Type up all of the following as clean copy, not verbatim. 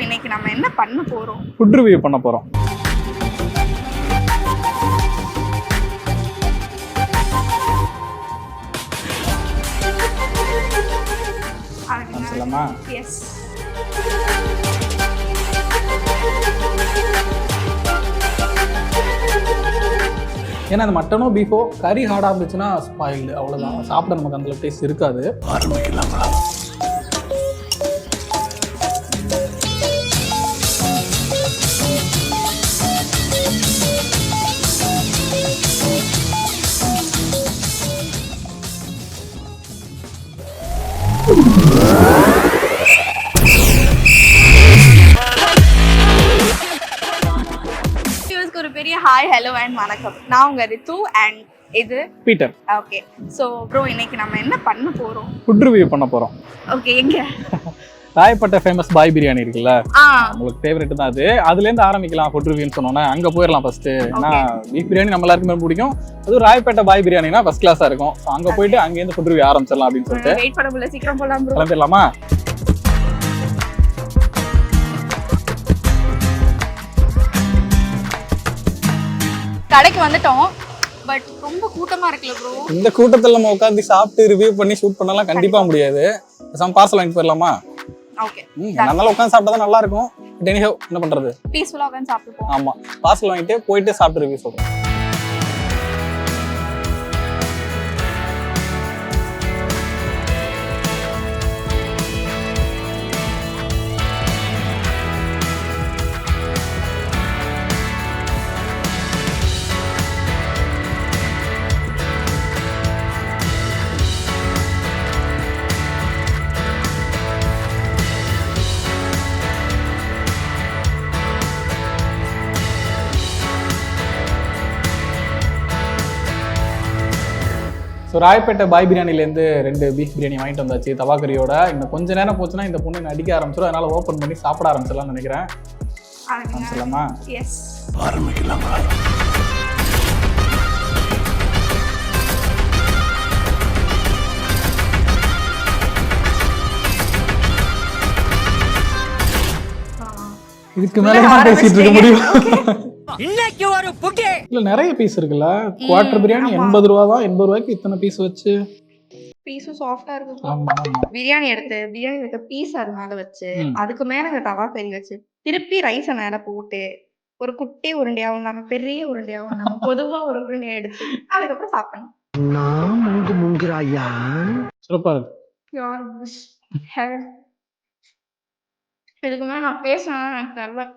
இன்னைக்கு நம்ம என்ன பண்ண போறோம்? ஃபுட் ரிவ்யூ பண்ண போறோம். சொல்லலாமா? எஸ். ஏன்னா அந்த மட்டனோ பீஃபோ கறி ஹார்டாக இருந்துச்சுன்னா ஸ்பாயில்டு, அவ்வளோதான். சாப்பிட நமக்கு அந்த டேஸ்ட் இருக்காது. ஆரம்பிக்கலாங்களா? ஒரு பெரிய ஹாய், ஹலோ அண்ட் வணக்கம். நான் உங்க ரித்து அண்ட் இது பீட்டர். ஓகே. ஸோ ப்ரோ, இன்னைக்கு நம்ம என்ன பண்ண போறோம்? ஃபுட் ரிவ்யூ பண்ண போறோம். ஓகே. எங்க? ராயப்பேட்டை ஃபேமஸ் பாய் பிரியாணி இருக்குல்ல, உங்களுக்கு ஃபேவரட் தான் அது. அதுலேருந்து ஆரம்பிக்கலாம் ஃபுட் ரிவ்யூன்னு சொன்னோன்னே அங்கே போயிடலாம் ஃபர்ஸ்ட். ஏன்னா பீஃப் பிரியாணி நம்ம எல்லாருக்குமே பிடிக்கும். அதுவும் ராயப்பேட்டை பாய் பிரியாணினா ஃபர்ஸ்ட் கிளாஸாக இருக்கும். ஸோ அங்கே போயிட்டு அங்கேருந்து ஃபுட் ரிவ்யூ ஆரம்பிச்சிடலாம் அப்படின்னு சொல்லிட்டு வெயிட் பண்ண முடியல, சீக்கிரம் போகலாம் ப்ரோ. கிளம்பிடலாமா? கடைக்கு வந்துட்டோம், பட் ரொம்ப கூட்டமா இருக்குல்ல ப்ரோ. இந்த கூட்டத்தில் நம்ம உட்காந்து சாப்பிட்டு ரிவ்யூ பண்ணி ஷூட் பண்ணலாம் கண்டிப்பாக முடியாது. பார்சல் வாங்கிட்டு போயிடலாமா? ஓகே. நல்லா உட்காந்து சாப்பிட்டா தான் நல்லா இருக்கும். என்ன பண்றது, பீஸ்ஃபுல்லா உட்காந்து சாப்பிட்டுப்போம். ஆமா, பார்சல் வாங்கிட்டு போயிட்டு சாப்பிட்டு ரிவ்யூ சொல்றோம். ஸோ ராயப்பேட்டை பாய் பிரியாணிலேருந்து 2 பீஃப் பிரியாணி வாங்கிட்டு வந்தாச்சு தவா கறியோட. இன்னும் கொஞ்சம் நேரம் போச்சுன்னா இந்த பொண்ணு நடிக்க ஆரம்பிச்சிடும். அதனால ஓப்பன் பண்ணி சாப்பிட ஆரம்பிச்சிடலாம்னு நினைக்கிறேன். ஆரம்பிச்சிடலாமா? எஸ், ஆரம்பிக்கலாமா? இதுக்கு மேலே பேசிட்டு இருக்க முடியும். இன்னைக்கு ஒரு புகே இல்ல, நிறைய பீஸ் இருக்குல்ல. குவார்டர் பிரியாணி 80 ரூபா தான். 80 ரூபாய்க்கு இத்தனை பீஸ் வச்சு, பீஸும் சாஃப்டா இருக்கு. ஆமா ஆமா. பிரியாணி எடுத்த பீஸ் அது மேல வச்சு, அதுக்கு மேல இந்த தவா கறி வச்சு, திருப்பி ரைஸை மேல போட்டு, ஒரு குட்டி உருண்டையாவும் நம்ம பெரிய உருண்டையாவும் நம்ம பொதுவா ஒரு உருண்டையா எடுத்து அதுக்கப்புறம் சாப்பிடணும். சிறப்பா இருக்கு. இதுக்கு மேல நான் பேசினா எனக்கு தெரியல,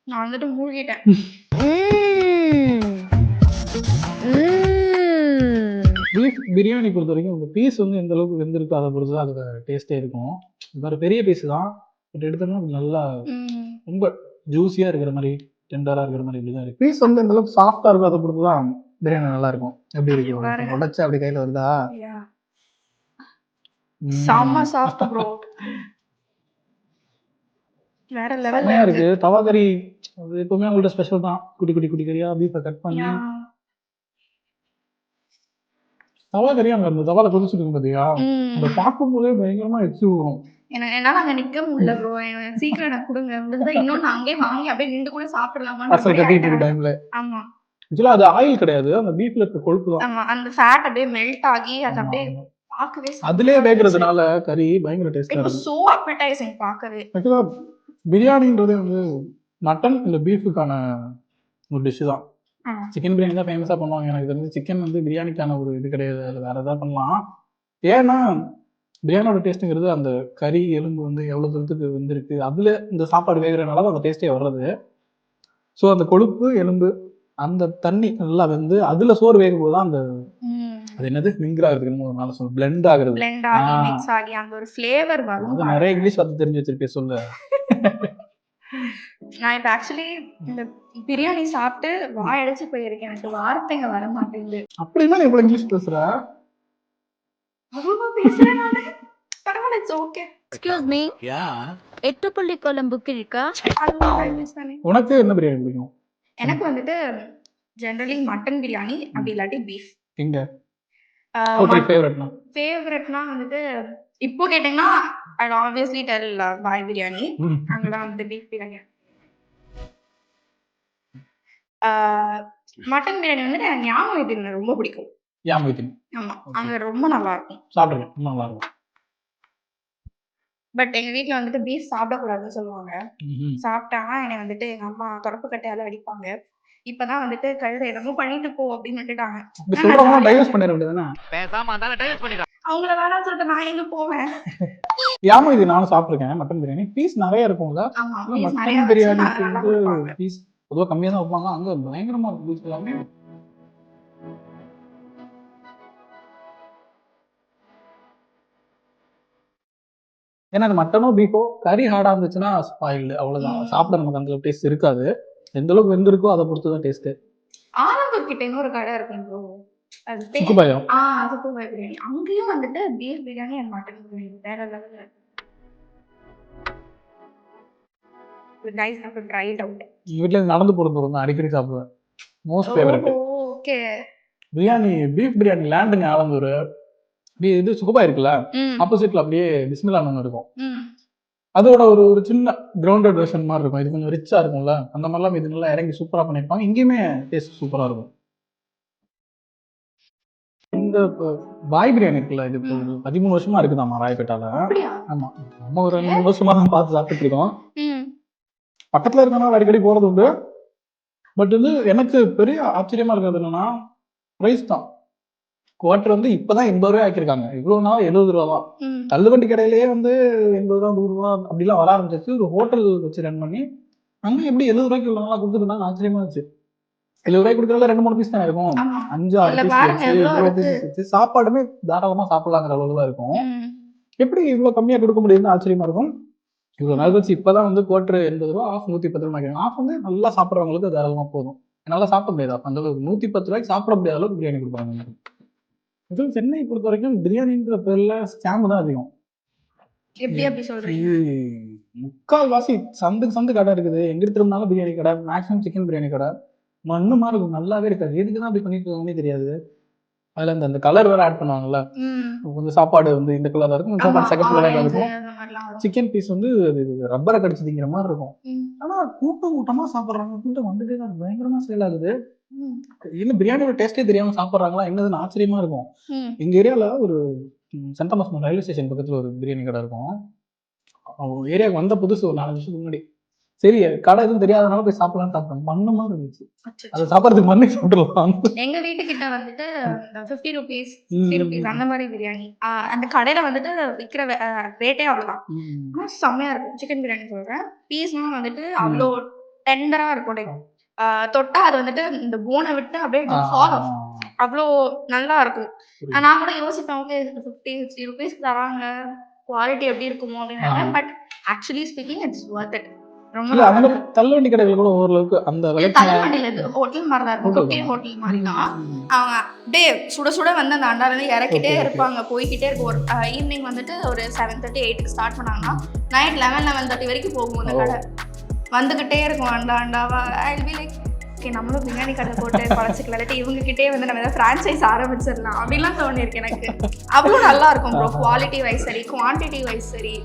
நான் வந்துட்டு மூழ்கிட்டேன். பீஃப் பிரியாணி பொறுத்த வரைக்கும் உங்க பீஸ் வந்து எந்த அளவுக்கு வெந்திருக்கோ அதை பொறுத்து தான் அதோட டேஸ்டே இருக்கும். வேற பெரிய பீஸ் தான், பட் எடுத்தோம்னா நல்லா ரொம்ப ஜூஸியா இருக்கிற மாதிரி, டெண்டரா இருக்கிற மாதிரி இப்படிதான் இருக்கு. பீஸ் வந்து எந்த அளவுக்கு சாஃப்டா இருக்கும் அதை பொறுத்து தான் பிரியாணி நல்லா இருக்கும். எப்படி இருக்கு, உடைச்சு அப்படி கையில வருதா? செம்ம சாஃப்ட் ப்ரோ, வேற லெவல்ல இருக்கு. தவா கறி அது எப்பவுமே அவங்கள்ட்ட ஸ்பெஷல் தான். குட்டி குட்டி குட்டி கறியா பீஃபை கட் பண்ணி தவா கறியா அந்த தவால கொதிச்சுட்டு இருக்கும் பாத்தியா, அந்த பார்க்கும் போதே பயங்கரமா எச்சு வரும். என்னால அங்க நிக்க முடியல ப்ரோ, சீக்கிரம் எனக்கு கொடுங்க. இன்னொன்னு அங்கேயே வாங்கி அப்படியே நின்று கூட சாப்பிடலாமா கட்டிட்டு இருக்க டைம்ல. ஆமா, ஆக்சுவலா அது ஆயில் கிடையாது, அந்த பீஃப்ல இருக்க கொழுப்பு தான். ஆமா, அந்த ஃபேட் அப்படியே மெல்ட் ஆகி அது அப்படியே பார்க்கவே அதுலயே வேகிறதுனால கறி பயங்கர டேஸ்டா இருக்கு. சோ அப்படைசிங் பார்க்கவே. ஆக்சுவலா பிரியாணின்றதே வந்து மட்டன் இல்ல பீஃபுக்கான ஒரு டிஷ் தான். சிக்கன் பிரியாணி தான் ஃபேமஸா பண்ணுவாங்க. எனக்கு தெரிஞ்சு சிக்கன் வந்து பிரியாணிக்கான ஒரு இது கிடையாது, அது வேற ஏதாவது பண்ணலாம். ஏன்னா பிரியாணியோட டேஸ்ட்டுங்கிறது அந்த கறி எலும்பு வந்து எவ்வளவு தூரத்துக்கு வெந்திருக்கு, அதுல இந்த சாப்பாடு வேகிறனால தான் அந்த டேஸ்டே வர்றது. ஸோ அந்த கொழுப்பு எலும்பு அந்த தண்ணி நல்லா வந்து அதுல சோறு வேகும் போது தான் அந்த அது என்னது மிங்கிள் ஆகுறதுக்கு பிளெண்ட் ஆகுறது, மிக்ஸ் ஆகி அந்த ஒரு ஃப்ளேவர் வரும். நிறைய இங்கிலீஷ் வார்த்தை தெரிஞ்சு வச்சிருக்கேன் சொல்லு. நான் இப்போ ஆக்சுவலி இந்த பிரியாணி சாப்பிட்டு வாயடைச்சு போயிருக்கேன், எனக்கு வார்த்தைங்க வர மாட்டேங்குது. அப்படின்னா நீ இவ்வளவு இங்கிலீஷ் பேசுற? பேசுறேன் நானு, பரவாயில்ல, இட்ஸ் ஓகே. எக்ஸ்கியூஸ் மீ, எட்டுப்புள்ளி கோலம் புக் இருக்கா? உனக்கு என்ன பிரியாணி பிடிக்கும்? எனக்கு வந்துட்டு ஜெனரலி மட்டன் பிரியாணி, அப்படி இல்லாட்டி பீஃப். எங்க ஃபேவரட்னா வந்துட்டு இப்போ கேட்டீங்கன்னா ஐ ஆப்வியஸ்லி டெல் பாய் பிரியாணி. அங்கதான் வந்து பீஃப் பிரியாணி. மட்டன் பிரியாணி வந்துட்டு எனக்கு ஞாபகம் வைத்தியம் ரொம்ப பிடிக்கும். ஆமா, அங்க ரொம்ப நல்லா இருக்கும். சாப்பிடுறேன், ரொம்ப நல்லா இருக்கும். பட் எங்க வீட்ல வந்துட்டு பீஃப் சாப்பிடக்கூடாதுன்னு சொல்லுவாங்க. சாப்பிட்டாங்கன்னா என்னை வந்துட்டு எங்க அம்மா தொடப்பு கட்டையால அடிப்பாங்க. இப்பதான் வந்துட்டு கழுதை என்னமோ பண்ணிட்டு போ அப்படின்னு விட்டுட்டாங்க. டைவர்ஸ் பண்ணிட வேண்டியதுதானே? அவங்கள வேணாம்னு சொல்லிட்டு நான் எங்க போவேன். யாம இது நானும் சாப்பிட்டுருக்கேன். மட்டன் பிரியாணி பீஸ் நிறைய இருக்கும்ல. ஆமா, piece நிறைய மட்டன் வச்சு பிரியாணிக்கு நல்லா வந்து கொடுப்பாங்க. பீஸ் பொதுவாக கம்மியாக தான் வைப்பாங்க. அங்க பயங்கரமா இருக்கும் பீஸ் எல்லாமே. ஏன்னா அது மட்டனோ பீஃபோ கறி ஹார்டா இருந்துச்சுன்னா ஸ்பாயில்டு, அவ்வளவுதான். சாப்பிட நமக்கு அந்த டேஸ்ட் இருக்காது. எந்த அளவுக்கு வெந்திருக்கோ அதை பொறுத்து தான் டேஸ்ட். ஆலந்தூர் கிட்ட இன்னொரு கடை இருக்கும் ப்ரோ. அது பேர் சுக்குபாயம். சுக்குபாய் பிரியாணி. அங்கேயும் வந்துட்டு beef biryani and mutton biryani வேற லெவல்ல இருக்கும். Nice to try it out. எங்க வீட்டுல இருந்து நடந்து போறது தான் அடிக்கடி சாப்பிடுவேன். Most favourite okay. Biryani beef biryani லேண்டுங்க ஆலந்தூர். இது சுக்குபாய் இருக்குல்ல, ஆப்போசிட்ல அப்படியே பிஸ்மில்லான்னு ஒன்று இருக்கும். அதோட ஒரு ஒரு சின்ன கிரவுண்டட் வெர்ஷன் மாதிரி இருக்கும். இது கொஞ்சம் ரிச்சா இருக்கும்ல, அந்த மாதிரிலாம் இது நல்லா இறங்கி சூப்பரா பண்ணிருப்பாங்க. இங்கேயுமே டேஸ்ட் சூப்பரா இருக்கும். இந்த பாய் பிரியாணி இருக்குல்ல, இது 13 வருஷமா இருக்குதாமா ராயப்பேட்டால. ஆமா, நம்ம ஒரு 2-3 வருஷமா தான் பார்த்து சாப்பிட்டு இருக்கோம். பக்கத்துல இருக்கனால அடிக்கடி போறது உண்டு. பட் வந்து எனக்கு பெரிய ஆச்சரியமா இருக்கிறது என்னன்னா பிரைஸ் தான். குவார்டர் வந்து இப்பதான் 80 ரூபாய் ஆக்கியிருக்காங்க. இவ்வளவு நாள் 70 ரூபா தான். தள்ளுவண்டி கடையிலேயே வந்து 80 ரூபா 100 ரூபா அப்படிலாம் வர ஆரம்பிச்சிச்சு. ஒரு ஹோட்டல் வச்சு ரன் பண்ணி அங்க எப்படி 70 ரூபாய்க்கு இவ்வளவு நாளா கொடுத்துருந்தாங்க, ஆச்சரியமா இருந்துச்சு. 70 ரூபாய்க்கு கொடுக்கறதுல 2-3 பீஸ் தான் இருக்கும். 5-6 பீஸ் வச்சு சாப்பாடுமே தாராளமா சாப்பிடலாங்கிற அளவுல தான் இருக்கும். எப்படி இவ்வளவு கம்மியா கொடுக்க முடியுதுன்னு ஆச்சரியமா இருக்கும். இவ்வளவு நாள் வச்சு இப்பதான் வந்து குவார்டர் 80 ரூபா, ஆஃப் 110 ரூபாய். ஆஃப் வந்து நல்லா சாப்பிட்றவங்களுக்கு தாராளமா போதும். நல்லா சாப்பிட முடியாது. அந்த அளவுக்கு 110 ரூபாய்க்கு சாப்பிட முடியாத அளவுக்கு பிரியாணி கொடுப்பாங்க. இதுவும் சென்னை பொறுத்த வரைக்கும் பிரியாணின்ற பேர்ல ஸ்கேம் தான் அதிகம். முக்கால்வாசி சந்து கடை இருக்குது. எங்க இருந்தாலும் பிரியாணி கடை, மேக்ஸிமம் சிக்கன் பிரியாணி கடை மண்ணு மாதிரி இருக்கும். நல்லாவே இருக்காது. எதுக்குதான் அப்படி பண்ணிட்டு இருக்காங்கன்னே தெரியாது. அதுல அந்த கலர் வேற ஆட் பண்ணுவாங்கல்ல. கொஞ்சம் சாப்பாடு வந்து இந்த கலர்ல இருக்கும், சாப்பாடு செகண்ட் கலர்ல இருக்கும். சிக்கன் பீஸ் வந்து ரப்பரை கடிச்சு திங்கிற மாதிரி இருக்கும். ஆனா கூட்டமா சாப்பிட்றாங்க. வந்துட்டு தான் பயங்கரமா சேல் ஆகுது. இன்னும் பிரியாணியோட டேஸ்டே தெரியாம சாப்பிட்றாங்களா என்னதுன்னு ஆச்சரியமா இருக்கும். எங்க ஏரியால ஒரு சென்ட் தாமஸ் ரயில்வே ஸ்டேஷன் பக்கத்துல ஒரு பிரியாணி கடை இருக்கும். ஏரியாவுக்கு வந்த புதுசு ஒரு 4 வருஷத்துக்கு முன்னாடி. சரி, கடை எதுவும் தெரியாதனால போய் சாப்பிடலாம்னு சாப்பிட்டேன். மண்ணு மாதிரி இருந்துச்சு. அதை சாப்பிட்றதுக்கு மண்ணே சாப்பிடலாம். எங்க வீட்டுக்கிட்ட வந்துட்டு 50 rupees 60 rupees அந்த மாதிரி பிரியாணி. அந்த கடையில வந்துட்டு விற்கிற ரேட்டே அவ்வளவுதான். ஆனா செம்மையா இருக்கும். சிக்கன் பிரியாணி சொல்றேன். பீஸ்லாம் வந்துட்டு அவ்வளோ டெண்டரா இருக்கும். தொட்டா அது வந்துட்டு இந்த போனை விட்டு அப்படியே அவ்வளோ நல்லா இருக்கும். நான் கூட யோசிப்பேன், 50-60 rupees தராங்க, குவாலிட்டி எப்படி இருக்குமோ அப்படின்னு. But actually speaking it's Worth it. தள்ளுவண்டி கடைகள் கூட ஓரளவுக்கு அந்த ஹோட்டல் மாதிரி தான் இருக்கும். குட்டி ஹோட்டல் மாதிரி தான். அவங்க அப்படியே சுட சுட வந்து அந்த அண்டால இருந்து இறக்கிட்டே இருப்பாங்க, போய்கிட்டே இருக்கும். ஒரு ஈவினிங் வந்துட்டு ஒரு 7:30 8க்கு ஸ்டார்ட் பண்ணாங்கன்னா நைட் 11-11:30 வரைக்கும் போகும் அந்த கடை. வந்துகிட்டே இருக்கும் Antava. I be like okay, நம்மளும் பிரியாணி கடை போட்டு குறைச்சிக்கலாம், இல்லாட்டி இவங்க கிட்டே வந்து நம்ம ஏதாவது ஃப்ரான்ச்சைஸ் ஆரம்பிச்சிடலாம் அப்படிலாம் தோணிருக்கு எனக்கு. அவ்வளோ நல்லா இருக்கும் ப்ரோ. குவாலிட்டி வைஸ் சரி, குவான்டிட்டி வைஸ் சரி,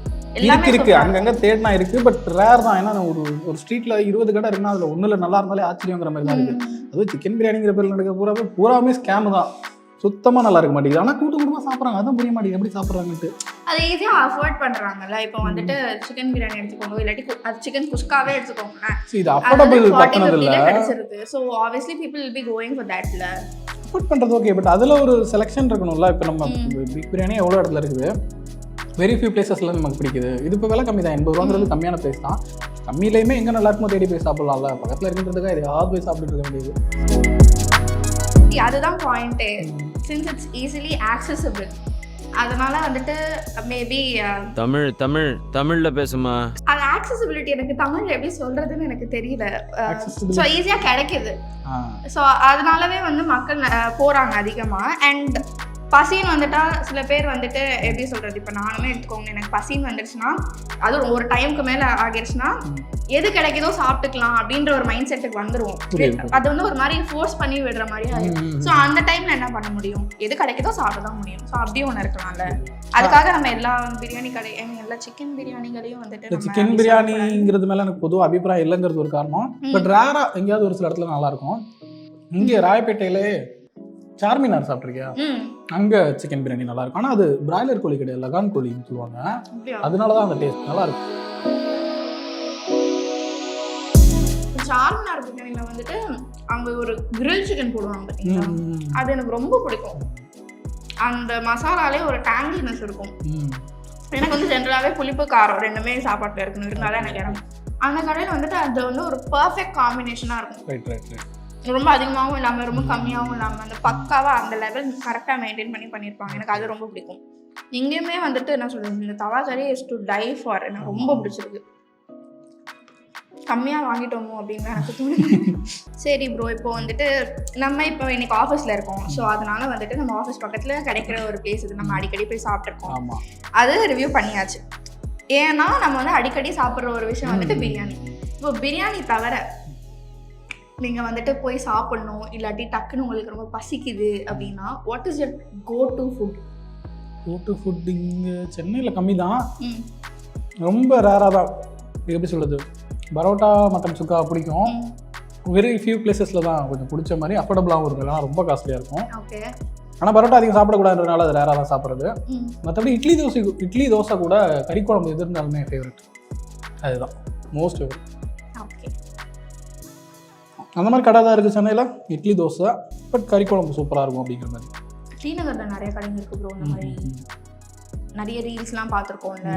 எல்லாமே இருக்கு. அங்கங்க தேடினா இருக்கு. பட் ரேர் தான். ஏன்னா ஒரு ஸ்ட்ரீட்ல 20 கடை இருக்குன்னா அதுல ஒண்ணுல நல்லா இருந்தாலே ஆச்சரியங்கிற மாதிரி தான் இருக்கு. அதுவும் சிக்கன் பிரியாணிங்கிற பேர்ல நடக்க பூராமே ஸ்கேம் தான். சுத்தமா நல்லா இருக்க மாட்டேங்குது. ஆனா கூட்டமா சாப்பிட்றாங்க, அதான் புரிய மாட்டேங்குது எப்படி சாப்பிட்றாங்கன்ட்டு. அதை ஈஸியா அஃபோர்ட் பண்றாங்கல்ல. இப்போ வந்துட்டு சிக்கன் பிரியாணி எடுத்துக்கோங்க, இல்லாட்டி அது சிக்கன் குஸ்காவே எடுத்துக்கோங்க. இது அஃபோர்டபிள் பண்றது இல்ல. So obviously people will be going for that. Afford பண்றது ஓகே, பட் அதுல ஒரு செலக்ஷன் இருக்கணும்ல. இப்போ நம்ம பிக் பிரியாணி எவ்வளவு இடத்துல இருக்குது, வெரி ஃபியூ பிளேசஸ்ல நமக்கு பிடிக்குது. இது இப்போ விலை கம்மி தான். 80 ரூபாங்கிறது கம்மியான பிளேஸ் தான். கம்மியிலையுமே எங்க நல்லா இருக்குமோ தேடி போய் சாப்பிடலாம்ல. பக்கத்துல இருக்கின்றதுக்காக எதையாவது போய் சாப்பிட்டு இருக்க வேண்டியது. அதுதான் point. since it's easily accessible, அதனால வந்துட்டு மேபி தமிழ்ல பேசுமா. அது accessibility எனக்கு தமிழ்ல எப்படி சொல்றதுன்னு எனக்கு தெரியல. ஸோ ஈஸியா கிடைக்குது. ஸோ அதனாலவே வந்து மக்கள் போறாங்க அதிகமா. அண்ட் பசின்னு வந்துட்டா சில பேர் வந்துட்டு எப்படி சொல்கிறது, இப்போ நானுமே எடுத்துக்கோங்க, எனக்கு பசின்னு வந்துடுச்சுன்னா அது ஒரு டைமுக்கு மேலே ஆகிடுச்சுன்னா எது கிடைக்குதோ சாப்பிட்டுக்கலாம் அப்படின்ற ஒரு மைண்ட் செட்டுக்கு வந்துடுவோம். அது வந்து ஒரு மாதிரி ஃபோர்ஸ் பண்ணி விடுற மாதிரி ஆகிடும். ஸோ அந்த டைமில் என்ன பண்ண முடியும், எது கிடைக்குதோ சாப்பிட தான் முடியும். ஸோ அப்படியே ஒன்று இருக்கலாம்ல. அதுக்காக நம்ம எல்லா பிரியாணி கடை எல்லா சிக்கன் பிரியாணிகளையும் வந்துட்டு சிக்கன் பிரியாணிங்கிறது மேலே எனக்கு பொதுவாக அபிப்பிராயம் இல்லைங்கிறது ஒரு காரணம். பட் ரேராக எங்கேயாவது ஒரு சில இடத்துல நல்லாயிருக்கும். இங்கே ராயப்பேட்டையிலே சார்மினார் சாப்பிட்ருக்கியா, அங்கே சிக்கன் பிரியாணி நல்லா இருக்கும். ஆனால் அது பிராய்லர் கோழி கிடையாது, லகான் கோழின்னு சொல்லுவாங்க. அதனால தான் அந்த டேஸ்ட் நல்லா இருக்கும். சார்மினார் பிரியாணியில் வந்துட்டு அவங்க ஒரு கிரில் சிக்கன் போடுவாங்க பார்த்தீங்களா, அது எனக்கு ரொம்ப பிடிக்கும். அந்த மசாலாலே ஒரு டேங்கினஸ் இருக்கும். எனக்கு வந்து ஜென்ரலாகவே புளிப்பு காரம் ரெண்டுமே சாப்பாட்டில் இருக்கணும், இருந்தாலும் எனக்கு இறங்கும். அந்த கடையில் வந்துட்டு அது வந்து ஒரு பர்ஃபெக்ட் காம்பினேஷனாக இருக்கும். ரொம்ப அதிகமாகவும் இல்லாமல் ரொம்ப கம்மியாகவும் இல்லாமல் அந்த பக்காவாக அந்த லெவல் கரெக்டாக மெயின்டைன் பண்ணியிருப்பாங்க. எனக்கு அது ரொம்ப பிடிக்கும். இங்கேயுமே வந்துட்டு என்ன சொல்கிறது, இந்த தவா கறி இஸ் டு டை ஃபார். எனக்கு ரொம்ப பிடிச்சிருக்கு. கம்மியாக வாங்கிட்டோமோ அப்படின்னு எனக்கு தோணுது. சரி ப்ரோ, இப்போ வந்துட்டு நம்ம இப்போ இன்னைக்கு ஆஃபீஸில் இருக்கோம். ஸோ அதனால வந்துட்டு நம்ம ஆஃபீஸ் பக்கத்தில் கிடைக்கிற ஒரு பிளேஸ் இது, நம்ம அடிக்கடி போய் சாப்பிட்ருக்கோம். அது ரிவ்யூ பண்ணியாச்சு. ஏன்னா நம்ம வந்து அடிக்கடி சாப்பிட்ற ஒரு விஷயம் வந்துட்டு பிரியாணி. இப்போ பிரியாணி தவிர நீங்கள் வந்துட்டு போய் சாப்பிட்ணும், இல்லாட்டி டக்குன்னு உங்களுக்கு ரொம்ப பசிக்குது அப்படின்னா what is your go to food? Go to food இங்கே சென்னையில் கம்மி தான், ரொம்ப ரேராக தான். எப்படி சொல்கிறது, பரோட்டா மட்டன் சுக்கா பிடிக்கும். வெரி ஃபியூ பிளேசஸில் தான் கொஞ்சம் பிடிச்ச மாதிரி அஃபோர்டபுளாகவும் இருக்கும், இல்லைனா ரொம்ப காஸ்ட்லியாக இருக்கும். ஓகே. ஆனால் பரோட்டா அதிகம் சாப்பிடக்கூடாதுன்றதுனால அது ரேராக தான் சாப்பிட்றது. மற்றபடி இட்லி தோசை கூட கறி குழம்பு எது இருந்தாலுமே ஃபேவரட். அதுதான் மோஸ்ட் ஃபேவரட். ஓகே. அந்த மாதிரி கடை தான் இருக்குது சென்னையில், இட்லி தோசை. பட் கறி குழம்பு சூப்பராக இருக்கும் அப்படிங்கிற மாதிரி. ஸ்ரீநகரில் நிறைய கடைங்க இருக்குது ப்ரோ. இந்த மாதிரி நிறைய ரீல்ஸ்லாம் பார்த்துருக்கோம்ல,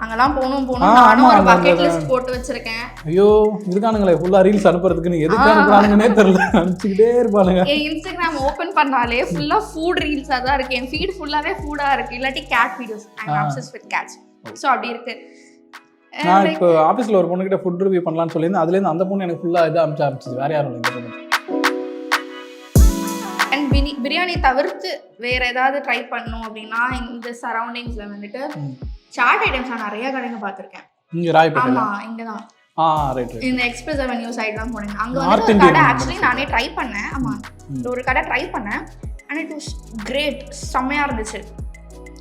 அங்கெல்லாம் போகணும் நானும் ஒரு பக்கெட் லிஸ்ட் போட்டு வச்சிருக்கேன். ஐயோ இருக்கானுங்களே ஃபுல்லாக ரீல்ஸ் அனுப்புறதுக்குன்னு, எதுக்கு அனுப்புறானுங்கன்னே தெரியல, அனுப்பிச்சுக்கிட்டே இருப்பானுங்க. என் இன்ஸ்டாகிராம் ஓப்பன் பண்ணாலே ஃபுல்லாக ஃபுட் ரீல்ஸாக தான் இருக்குது. என் ஃபீட் ஃபுல்லாகவே ஃபுட்டாக இருக்குது, இல்லாட்டி cat videos. I am obsessed with cats. So அப்படி இருக்குது. நான் இப்போ ஆஃபீஸில் ஒரு பொண்ணுகிட்ட ஃபுட் ரிவ்யூ பண்ணலான்னு சொல்லியிருந்தேன். அதுலேருந்து அந்த பொண்ணு எனக்கு ஃபுல்லாக இதாக அனுப்பிச்சு ஆரம்பிச்சிது, வேறு யாரும் இல்லை. அண்ட் பிரியாணி தவிர்த்து வேறு ஏதாவது ட்ரை பண்ணணும் அப்படின்னா இந்த சரௌண்டிங்ஸில் வந்துட்டு சாட் ஐட்டம்ஸ் நான் நிறைய கடைங்க பார்த்துருக்கேன். இங்கே ராயப்பேட்டை. ஆமாம், இங்கே தான். ரைட். இந்த எக்ஸ்பிரஸ் அவென்யூ சைடு தான் போனேன். அங்கே வந்து ஒரு கடை ஆக்சுவலி நானே ட்ரை பண்ணேன். ஆமாம், ஒரு கடை ட்ரை பண்ணேன். அண்ட் இட் வாஸ் கிரேட், செம்மையாக இருந்துச்சு.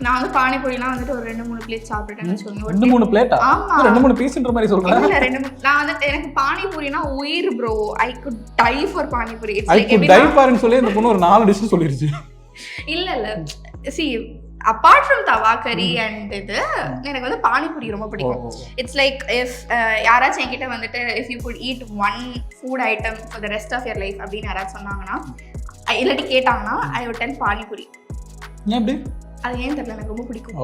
நான் வந்து பானிபூரிலாம் வந்துட்டு ஒரு 2-3 பிளேட் சாப்பிட்டேன்னு வச்சுக்கோங்க. 2-3 பிளேட்டா? ஆமா, 2-3 பீஸ்ன்ற மாதிரி சொல்றேன். இல்ல, நான் வந்து எனக்கு பானிபூரினா உயிர் bro. I could die for panipuri. I could die ஃபார்னு சொல்லி இந்த பொண்ணு ஒரு 4 டிஷ் சொல்லிருச்சு. இல்ல see apart from தவா கறி and இது எனக்கு வந்து பானிபூரி ரொம்ப பிடிக்கும். இட்ஸ் லைக் இஃப் யாராச்சும் என்கிட்ட வந்துட்டு if you could eat one food item for the rest of your life அப்படின்னு யாராச்சும் சொன்னாங்கன்னா, இல்லாட்டி கேட்டாங்கன்னா, ஐ வுட் டெல் பானிபூரி. ஏன் அப்படி? அது ஏன் தெரியல, எனக்கு ரொம்ப பிடிக்கும்.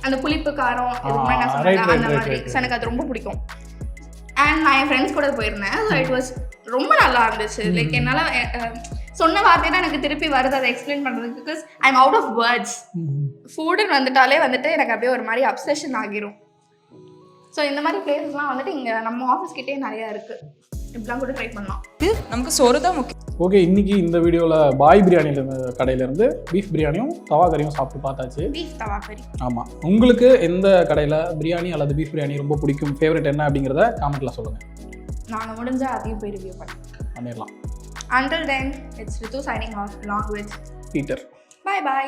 அந்த புளிப்பு காரம் இதுக்கு நான் சொன்னேன் அந்த மாதிரி எனக்கு அது ரொம்ப பிடிக்கும். அண்ட் நான் என் ஃப்ரெண்ட்ஸ் கூட போயிருந்தேன். ஸோ இட் வாஸ் ரொம்ப நல்லா இருந்துச்சு. லைக் என்னால் சொன்ன வார்த்தை தான் எனக்கு திருப்பி வருது அதை எக்ஸ்பிளைன் பண்ணுறதுக்கு. Because I am out of words. ஃபுட்டுன்னு வந்துட்டாலே வந்துட்டு எனக்கு அப்படியே ஒரு மாதிரி அப்சஷன் ஆகிரும். ஸோ இந்த மாதிரி பிளேசஸ்லாம் வந்துட்டு இங்கே நம்ம ஆஃபீஸ் கிட்டே நிறையா இருக்குது. இப்படிலாம் கூட ட்ரை பண்ணலாம். நமக்கு சோறு தான் முக்கியம். ஓகே, இன்னைக்கு இந்த வீடியோவில் பாய் பிரியாணியிலேருந்து கடையிலேருந்து பீஃப் பிரியாணியும் தவா கறியும் சாப்பிட்டு பார்த்தாச்சு. பீஃப் தவா கறி. ஆமாம், உங்களுக்கு எந்த கடையில் பிரியாணி அல்லது பீஃப் பிரியாணி ரொம்ப பிடிக்கும், ஃபேவரட் என்ன அப்படிங்கிறத காமெண்ட்டில் சொல்லுங்கள். நாங்கள் முடிஞ்சால் அதையும் போய் ரிவ்யூ பண்ணிடலாம். Until then, it's Ritu signing off along with Peter. Bye bye.